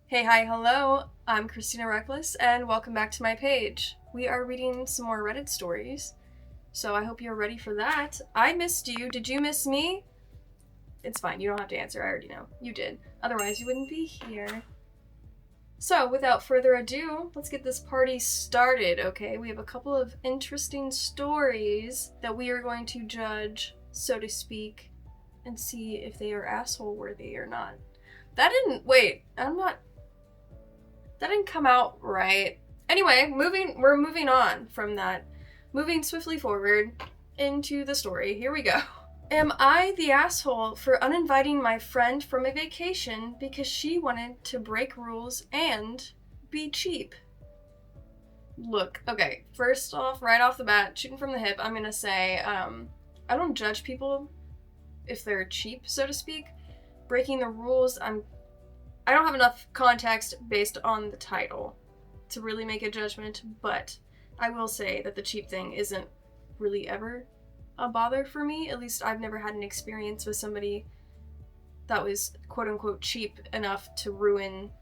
Hey, hi, hello, I'm christenareckless, and welcome back to my page. We are reading some more Reddit stories, so I hope you're ready for that. I missed you. Did you miss me? It's fine, you don't have to answer, I already know. You did. Otherwise, you wouldn't be here. So, without further ado, let's get this party started, okay? We have a couple of interesting stories that we are going to judge, so to speak, and see if they are asshole worthy or not. That didn't come out right. Anyway, we're moving on from that. Moving swiftly forward into the story. Here we go. Am I the asshole for uninviting my friend from a vacation because she wanted to break rules and be cheap? Look, okay, first off, right off the bat, shooting from the hip, I'm gonna say, I don't judge people if they're cheap, so to speak. Breaking the rules, I don't have enough context based on the title to really make a judgment, but I will say that the cheap thing isn't really ever a bother for me. At least I've never had an experience with somebody that was quote-unquote cheap enough to ruin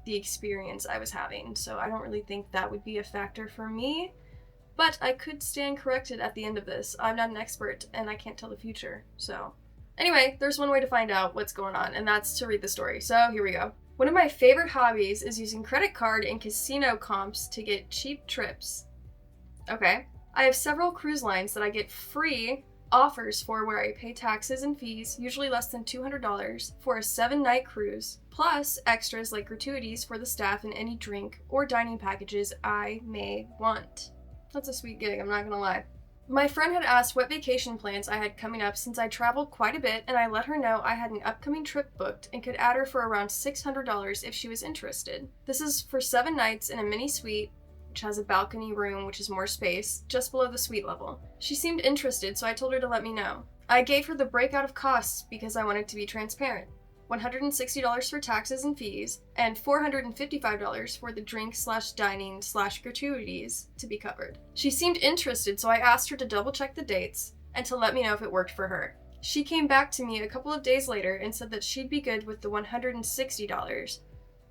the experience I was having, so I don't really think that would be a factor for me, but I could stand corrected at the end of this. I'm not an expert, and I can't tell the future, so... Anyway, there's one way to find out what's going on, and that's to read the story. So here we go. One of my favorite hobbies is using credit card and casino comps to get cheap trips. Okay. I have several cruise lines that I get free offers for where I pay taxes and fees, usually less than $200, for a 7-night cruise, plus extras like gratuities for the staff and any drink or dining packages I may want. That's a sweet gig, I'm not gonna lie. My friend had asked what vacation plans I had coming up since I traveled quite a bit, and I let her know I had an upcoming trip booked and could add her for around $600 if she was interested. This is for 7 nights in a mini suite, which has a balcony room, which is more space, just below the suite level. She seemed interested, so I told her to let me know. I gave her the breakout of costs because I wanted to be transparent. $160 for taxes and fees, and $455 for the drink/dining/gratuities to be covered. She seemed interested, so I asked her to double check the dates and to let me know if it worked for her. She came back to me a couple of days later and said that she'd be good with the $160,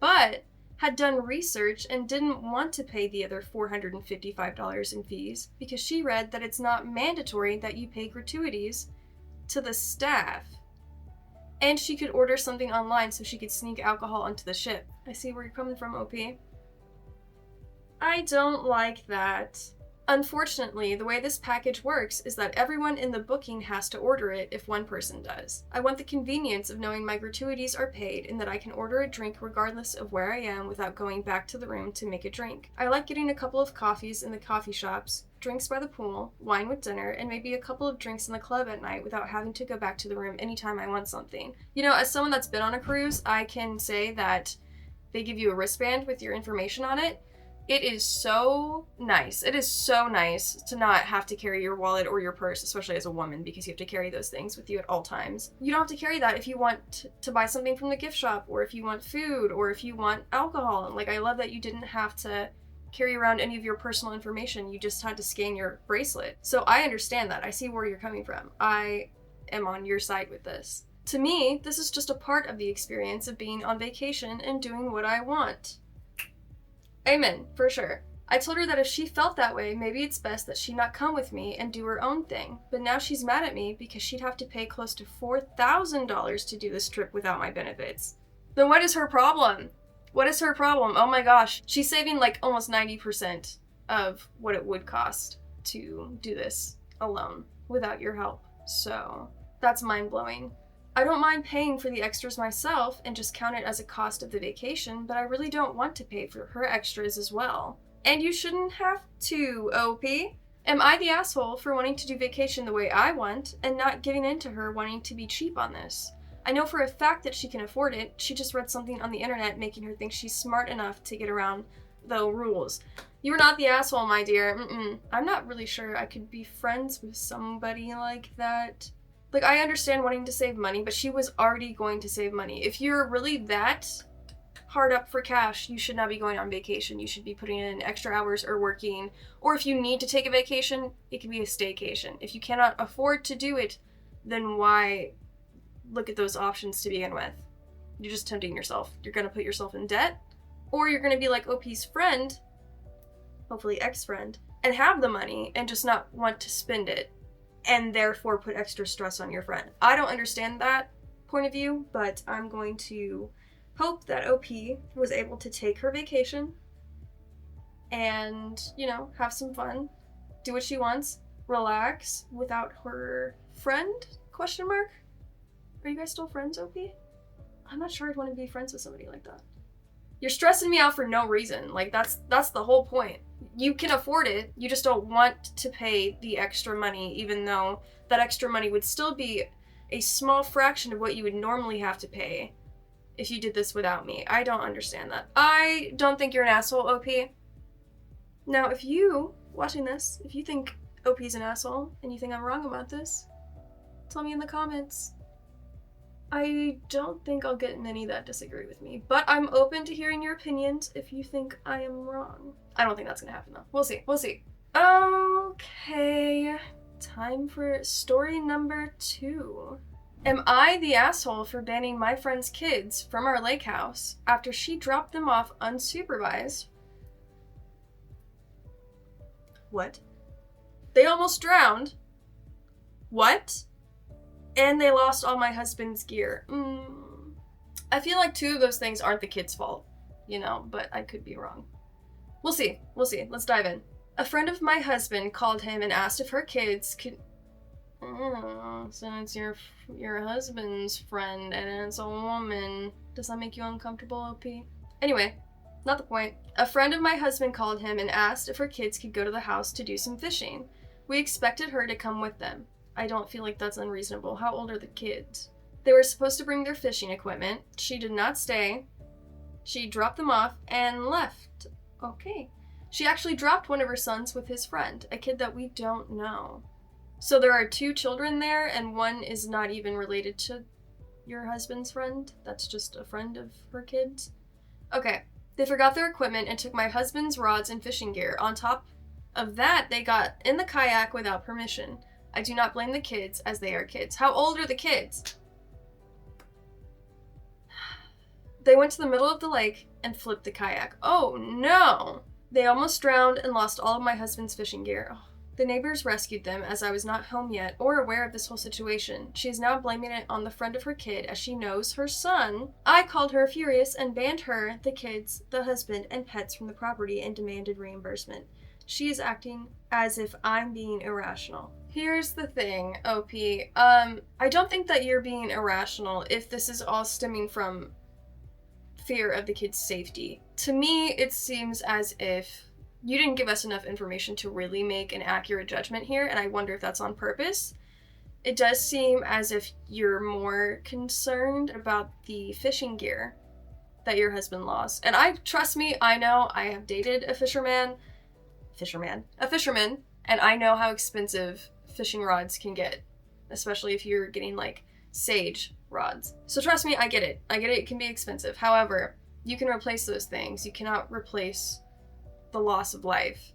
but had done research and didn't want to pay the other $455 in fees because she read that it's not mandatory that you pay gratuities to the staff. And she could order something online so she could sneak alcohol onto the ship. I see where you're coming from, OP. I don't like that. Unfortunately, the way this package works is that everyone in the booking has to order it if one person does. I want the convenience of knowing my gratuities are paid and that I can order a drink regardless of where I am without going back to the room to make a drink. I like getting a couple of coffees in the coffee shops, drinks by the pool, wine with dinner, and maybe a couple of drinks in the club at night without having to go back to the room anytime I want something. You know, as someone that's been on a cruise, I can say that they give you a wristband with your information on it. It is so nice. It is so nice to not have to carry your wallet or your purse, especially as a woman, because you have to carry those things with you at all times. You don't have to carry that if you want to buy something from the gift shop, or if you want food, or if you want alcohol. Like, I love that you didn't have to carry around any of your personal information. You just had to scan your bracelet. So I understand that. I see where you're coming from. I am on your side with this. To me, this is just a part of the experience of being on vacation and doing what I want. Amen, for sure. I told her that if she felt that way, maybe it's best that she not come with me and do her own thing. But now she's mad at me because she'd have to pay close to $4,000 to do this trip without my benefits. Then what is her problem? What is her problem? Oh my gosh. She's saving like almost 90% of what it would cost to do this alone without your help. So that's mind-blowing. I don't mind paying for the extras myself and just count it as a cost of the vacation, but I really don't want to pay for her extras as well. And you shouldn't have to, OP. Am I the asshole for wanting to do vacation the way I want and not giving in to her wanting to be cheap on this? I know for a fact that she can afford it. She just read something on the internet making her think she's smart enough to get around the rules. You are not the asshole, my dear. I'm not really sure I could be friends with somebody like that. Like, I understand wanting to save money, but she was already going to save money. If you're really that hard up for cash, you should not be going on vacation. You should be putting in extra hours or working. Or if you need to take a vacation, it can be a staycation. If you cannot afford to do it, then why look at those options to begin with? You're just tempting yourself. You're gonna put yourself in debt, or you're gonna be like OP's friend, hopefully ex-friend, and have the money and just not want to spend it, and therefore put extra stress on your friend. I don't understand that point of view, but I'm going to hope that OP was able to take her vacation and, you know, have some fun, do what she wants, relax without her friend, question mark? Are you guys still friends, OP? I'm not sure I'd want to be friends with somebody like that. You're stressing me out for no reason. Like, that's the whole point. You can afford it, you just don't want to pay the extra money, even though that extra money would still be a small fraction of what you would normally have to pay if you did this without me. I don't understand that. I don't think you're an asshole, OP. Now, if you, watching this, if you think OP's an asshole and you think I'm wrong about this, tell me in the comments. I don't think I'll get many that disagree with me, but I'm open to hearing your opinions if you think I am wrong. I don't think that's gonna happen though. We'll see. We'll see. Okay. Time for story number 2. Am I the asshole for banning my friend's kids from our lake house after she dropped them off unsupervised? What? They almost drowned. What? And they lost all my husband's gear. I feel like 2 of those things aren't the kid's fault, you know, but I could be wrong. We'll see. We'll see. Let's dive in. A friend of my husband called him and asked if her kids could... so it's your husband's friend and it's a woman. Does that make you uncomfortable, OP? Anyway, not the point. A friend of my husband called him and asked if her kids could go to the house to do some fishing. We expected her to come with them. I don't feel like that's unreasonable. How old are the kids? They were supposed to bring their fishing equipment. She did not stay. She dropped them off and left. Okay. She actually dropped one of her sons with his friend, a kid that we don't know. So there are 2 children there, and one is not even related to your husband's friend. That's just a friend of her kids. Okay. They forgot their equipment and took my husband's rods and fishing gear. On top of that, they got in the kayak without permission. I do not blame the kids, as they are kids. How old are the kids? They went to the middle of the lake and flipped the kayak. Oh no! They almost drowned and lost all of my husband's fishing gear. Oh. The neighbors rescued them, as I was not home yet or aware of this whole situation. She is now blaming it on the friend of her kid, as she knows her son. I called her furious and banned her, the kids, the husband, and pets from the property and demanded reimbursement. She is acting as if I'm being irrational. Here's the thing, OP. I don't think that you're being irrational if this is all stemming from fear of the kid's safety. To me, it seems as if you didn't give us enough information to really make an accurate judgment here, and I wonder if that's on purpose. It does seem as if you're more concerned about the fishing gear that your husband lost. And trust me, I know, I have dated a fisherman, and I know how expensive fishing rods can get, especially if you're getting like sage rods. So trust me, I get it. It can be expensive. However, you can replace those things. You cannot replace the loss of life.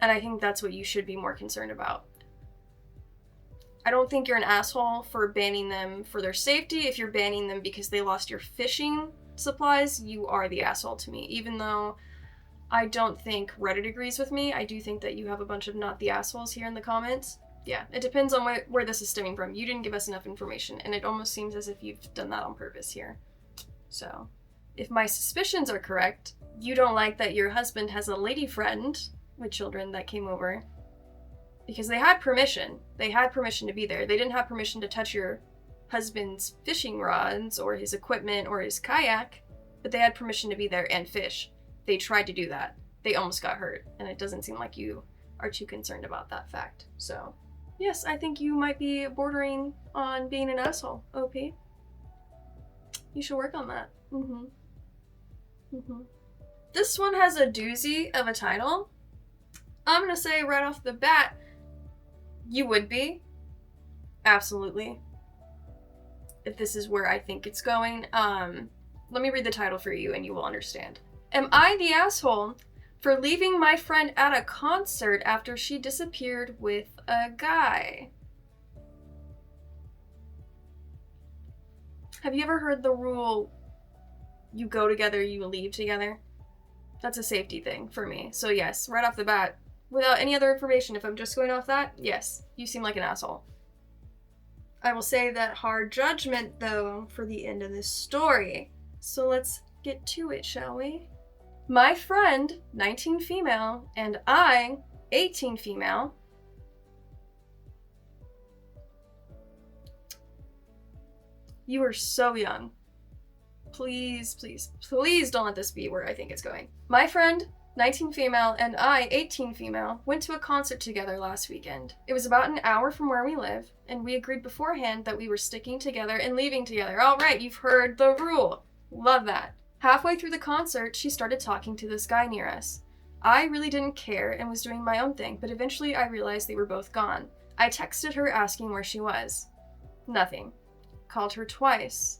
And I think that's what you should be more concerned about. I don't think you're an asshole for banning them for their safety. If you're banning them because they lost your fishing supplies, you are the asshole to me. Even though I don't think Reddit agrees with me, I do think that you have a bunch of not the assholes here in the comments. Yeah, it depends on where this is stemming from. You didn't give us enough information, and it almost seems as if you've done that on purpose here. So, if my suspicions are correct, you don't like that your husband has a lady friend with children that came over because they had permission. They had permission to be there. They didn't have permission to touch your husband's fishing rods or his equipment or his kayak, but they had permission to be there and fish. They tried to do that. They almost got hurt, and it doesn't seem like you are too concerned about that fact. So, yes, I think you might be bordering on being an asshole, OP. You should work on that. This one has a doozy of a title. I'm gonna say right off the bat, you would be. Absolutely. If this is where I think it's going. Let me read the title for you and you will understand. Am I the asshole for leaving my friend at a concert after she disappeared with a guy? Have you ever heard the rule, you go together, you leave together? That's a safety thing for me. So yes, right off the bat, without any other information, if I'm just going off that, yes, you seem like an asshole. I will say that hard judgment, though, for the end of this story. So let's get to it, shall we? My friend, 19 female, and I, 18 female, you are so young. Please, please, please don't let this be where I think it's going. My friend, 19 female, and I, 18 female, went to a concert together last weekend. It was about an hour from where we live, and we agreed beforehand that we were sticking together and leaving together. All right, you've heard the rule. Love that. Halfway through the concert, she started talking to this guy near us. I really didn't care and was doing my own thing, but eventually I realized they were both gone. I texted her asking where she was. Nothing. Called her twice.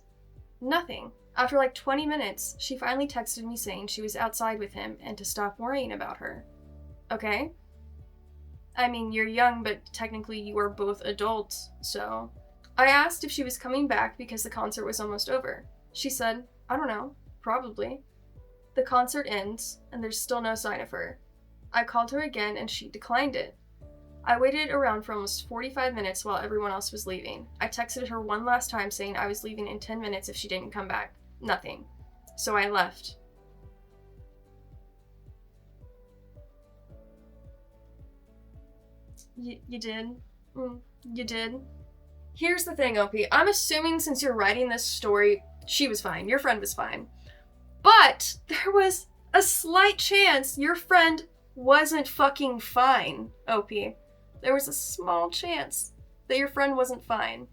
Nothing. After like 20 minutes, she finally texted me saying she was outside with him and to stop worrying about her. Okay? I mean, you're young, but technically you are both adults, so... I asked if she was coming back because the concert was almost over. She said, I don't know, probably. The concert ends, and there's still no sign of her. I called her again, and she declined it. I waited around for almost 45 minutes while everyone else was leaving. I texted her one last time saying I was leaving in 10 minutes if she didn't come back. Nothing. So I left. You did? You did? Here's the thing, OP. I'm assuming since you're writing this story, she was fine. Your friend was fine. But there was a slight chance your friend wasn't fucking fine, OP. There was a small chance that your friend wasn't fine.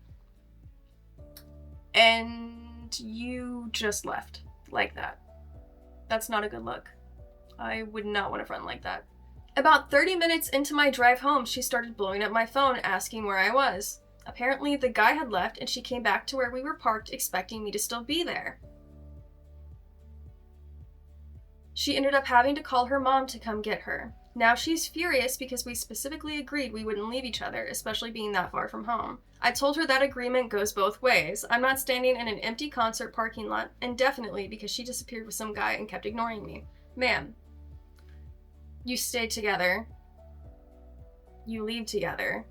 And you just left like that. That's not a good look. I would not want a friend like that. About 30 minutes into my drive home, she started blowing up my phone asking where I was. Apparently, the guy had left and she came back to where we were parked expecting me to still be there. She ended up having to call her mom to come get her. Now she's furious because we specifically agreed we wouldn't leave each other, especially being that far from home. I told her that agreement goes both ways. I'm not standing in an empty concert parking lot, and definitely because she disappeared with some guy and kept ignoring me. Ma'am, you stay together. You leave together.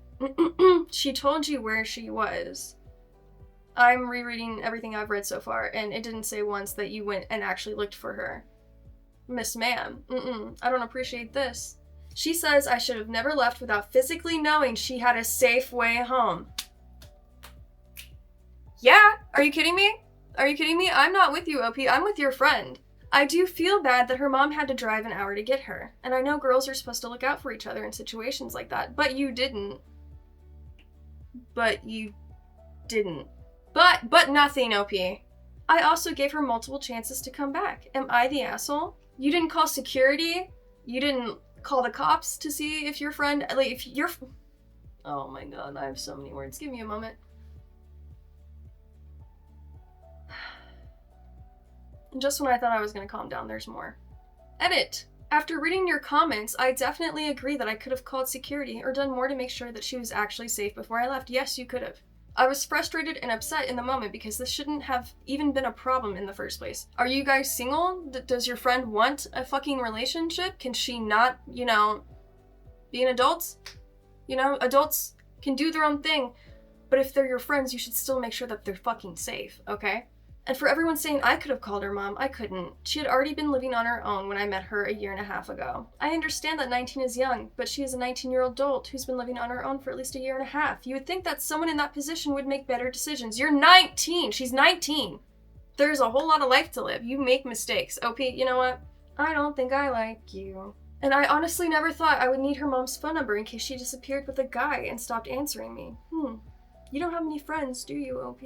She told you where she was. I'm rereading everything I've read so far, and it didn't say once that you went and actually looked for her. Miss Ma'am, I don't appreciate this. She says I should have never left without physically knowing she had a safe way home. Yeah, are you kidding me? Are you kidding me? I'm not with you, OP. I'm with your friend. I do feel bad that her mom had to drive an hour to get her, and I know girls are supposed to look out for each other in situations like that, but you didn't. But you didn't. But nothing, OP. I also gave her multiple chances to come back. Am I the asshole? You didn't call security? You didn't call the cops to see if your friend, like, if you're... Oh my god, I have so many words. Give me a moment. Just when I thought I was gonna calm down, there's more. Edit. After reading your comments, I definitely agree that I could have called security or done more to make sure that she was actually safe before I left. Yes, you could have. I was frustrated and upset in the moment because this shouldn't have even been a problem in the first place. Are you guys single? Does your friend want a fucking relationship? Can she not, be an adult? Adults can do their own thing, but if they're your friends, you should still make sure that they're fucking safe, okay? And for everyone saying I could have called her mom, I couldn't. She had already been living on her own when I met her a year and a half ago. I understand that 19 is young, but she is a 19-year-old adult who's been living on her own for at least a year and a half. You would think that someone in that position would make better decisions. You're 19! She's 19! There's a whole lot of life to live. You make mistakes. OP, you know what? I don't think I like you. And I honestly never thought I would need her mom's phone number in case she disappeared with a guy and stopped answering me. You don't have many friends, do you, OP?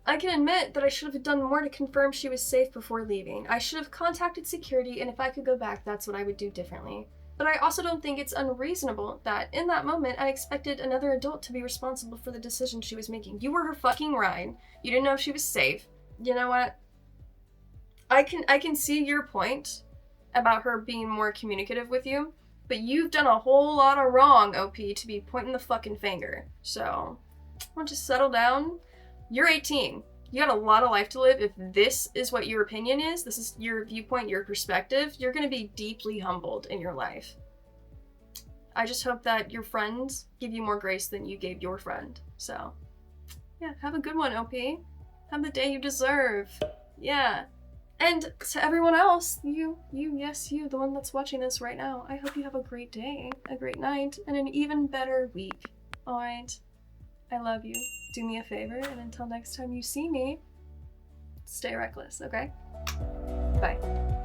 I can admit that I should have done more to confirm she was safe before leaving. I should have contacted security, and if I could go back, that's what I would do differently. But I also don't think it's unreasonable that, in that moment, I expected another adult to be responsible for the decision she was making. You were her fucking ride. You didn't know if she was safe. You know what? I can see your point about her being more communicative with you, but you've done a whole lot of wrong, OP, to be pointing the fucking finger. So, why don't you settle down? You're 18. You got a lot of life to live. If this is what your opinion is, this is your viewpoint, your perspective, you're going to be deeply humbled in your life. I just hope that your friends give you more grace than you gave your friend. So, yeah, have a good one, OP. Have the day you deserve. Yeah. And to everyone else, yes, you, the one that's watching this right now, I hope you have a great day, a great night, and an even better week. Alright? I love you. Do me a favor, and until next time you see me, stay reckless, okay? Bye.